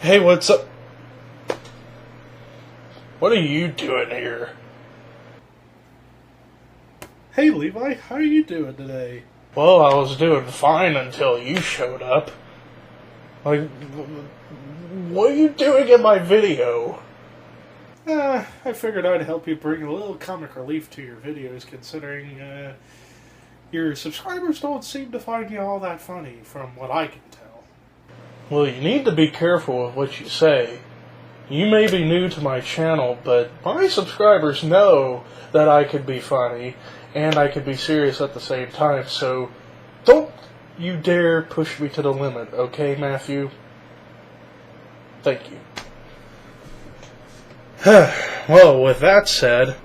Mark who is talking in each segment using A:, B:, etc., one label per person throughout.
A: Hey, what's up? What are you doing here?
B: Hey Levi, how are you doing today?
A: Well, I was doing fine until you showed up. Like, what are you doing in my video?
B: I figured I'd help you bring a little comic relief to your videos, considering your subscribers don't seem to find you all that funny, from what I can tell.
A: Well, you need to be careful with what you say. You may be new to my channel, but my subscribers know that I could be funny, and I could be serious at the same time, so don't you dare push me to the limit, okay, Matthew? Thank you. Well, with that said,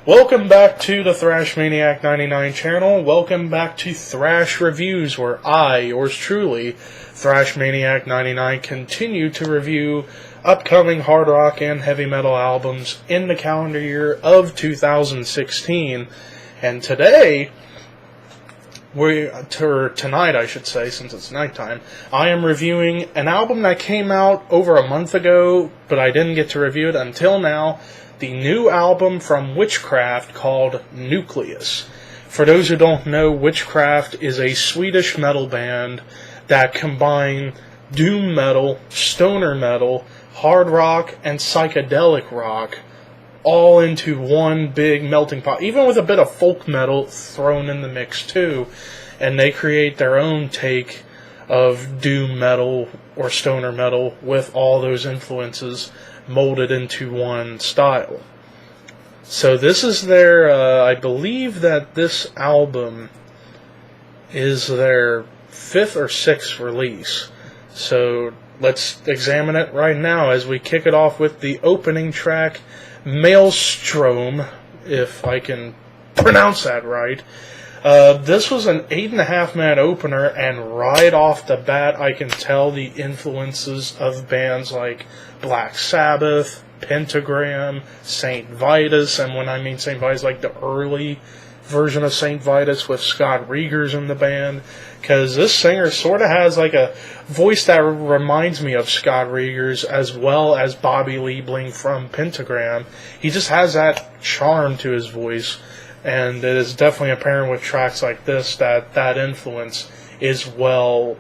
A: welcome back to the Thrash Maniac 99 channel. Welcome back to Thrash Reviews, where I, yours truly, Thrash Maniac 99, continue to review upcoming hard rock and heavy metal albums in the calendar year of 2016. And today, tonight I should say, since it's nighttime, I am reviewing an album that came out over a month ago, but I didn't get to review it until now. The new album from Witchcraft called NUCLEUS. For those who don't know, Witchcraft is a Swedish metal band that combine doom metal, stoner metal, hard rock, and psychedelic rock all into one big melting pot, even with a bit of folk metal thrown in the mix too. And they create their own take of doom metal or stoner metal with all those influences molded into one style. So this is their, I believe that this album is their 5th or 6th release. So let's examine it right now as we kick it off with the opening track, Maelstrom, if I can pronounce that right. This was an 8.5-minute opener, and right off the bat I can tell the influences of bands like Black Sabbath, Pentagram, St. Vitus, and when I mean St. Vitus, like the early version of St. Vitus with Scott Reegers in the band, because this singer sort of has like a voice that reminds me of Scott Reegers as well as Bobby Liebling from Pentagram. He just has that charm to his voice, and it is definitely apparent with tracks like this that that influence is well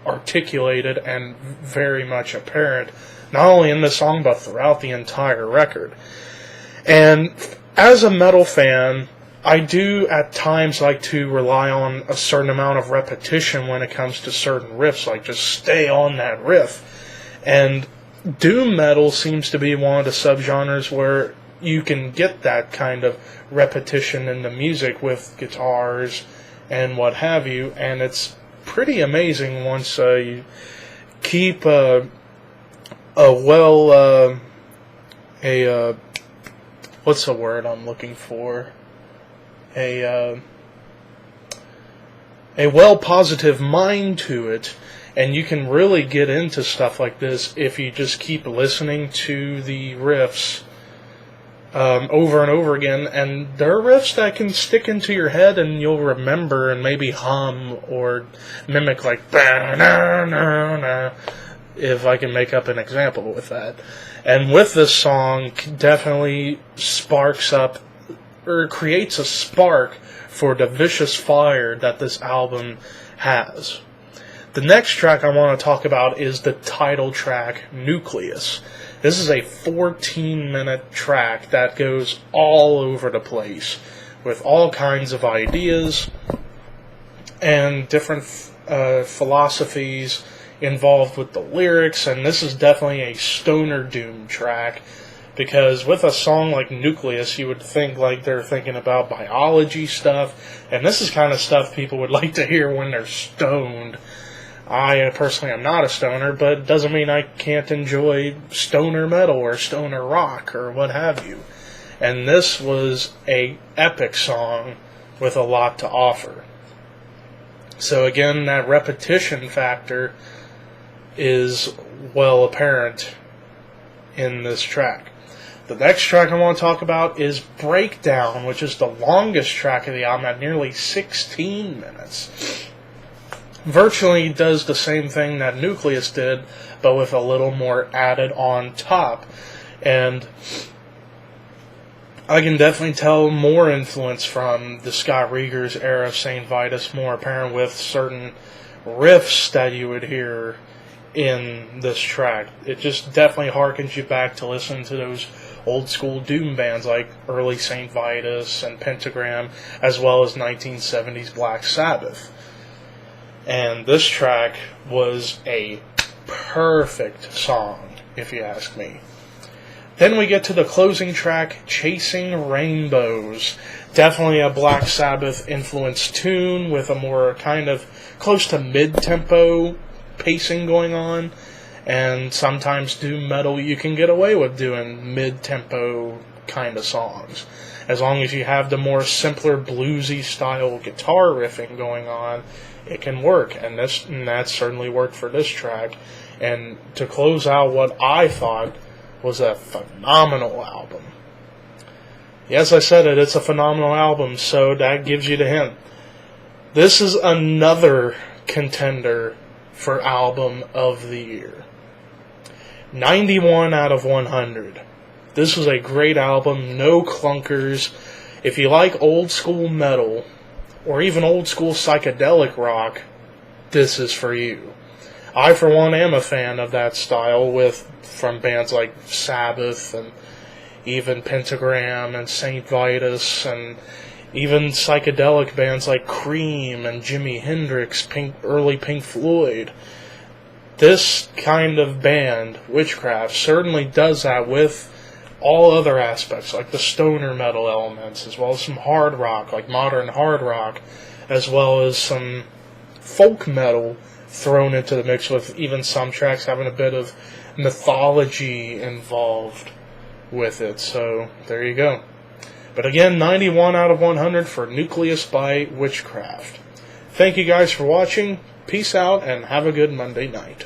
A: articulated and very much apparent, not only in this song but throughout the entire record. And as a metal fan, I do at times like to rely on a certain amount of repetition when it comes to certain riffs, like just stay on that riff. And doom metal seems to be one of the subgenres where you can get that kind of repetition in the music with guitars and what have you, and it's pretty amazing once you keep what's the word I'm looking for? A well-positive mind to it, and you can really get into stuff like this if you just keep listening to the riffs over and over again. And there are riffs that can stick into your head and you'll remember and maybe hum or mimic, like if I can make up an example with that. And with this song, definitely sparks up or creates a spark for the vicious fire that this album has. The next track I want to talk about is the title track, Nucleus. This is a 14-minute track that goes all over the place with all kinds of ideas and different philosophies involved with the lyrics, and this is definitely a stoner doom track. Because with a song like Nucleus, you would think like they're thinking about biology stuff, and this is kind of stuff people would like to hear when they're stoned. I personally am not a stoner, but it doesn't mean I can't enjoy stoner metal or stoner rock or what have you. And this was an epic song with a lot to offer. So again, that repetition factor is well apparent in this track. The next track I want to talk about is Breakdown, which is the longest track of the album at nearly 16 minutes. virtually does the same thing that NUCLEUS did, but with a little more added on top. And I can definitely tell more influence from the Scott Rieger's era of St. Vitus, more apparent with certain riffs that you would hear in this track. It just definitely harkens you back to listen to those old school doom bands like early St. Vitus and Pentagram, as well as 1970s Black Sabbath. And this track was a perfect song, if you ask me. Then we get to the closing track, Chasing Rainbows. Definitely a Black Sabbath influenced tune with a more kind of close to mid-tempo pacing going on. And sometimes doom metal, you can get away with doing mid-tempo kind of songs. As long as you have the more simpler bluesy style guitar riffing going on, it can work. And that certainly worked for this track. And to close out what I thought was a phenomenal album. Yes, I said it, it's a phenomenal album, so that gives you the hint. This is another contender for Album of the Year. 91 out of 100. This was a great album, no clunkers. If you like old school metal, or even old school psychedelic rock, this is for you. I, for one, am a fan of that style from bands like Sabbath and even Pentagram and St. Vitus and even psychedelic bands like Cream and Jimi Hendrix, early Pink Floyd. This kind of band, Witchcraft, certainly does that with all other aspects, like the stoner metal elements, as well as some hard rock, like modern hard rock, as well as some folk metal thrown into the mix, with even some tracks having a bit of mythology involved with it. So there you go. But again, 91 out of 100 for NUCLEUS by Witchcraft. Thank you guys for watching. Peace out and have a good Monday night.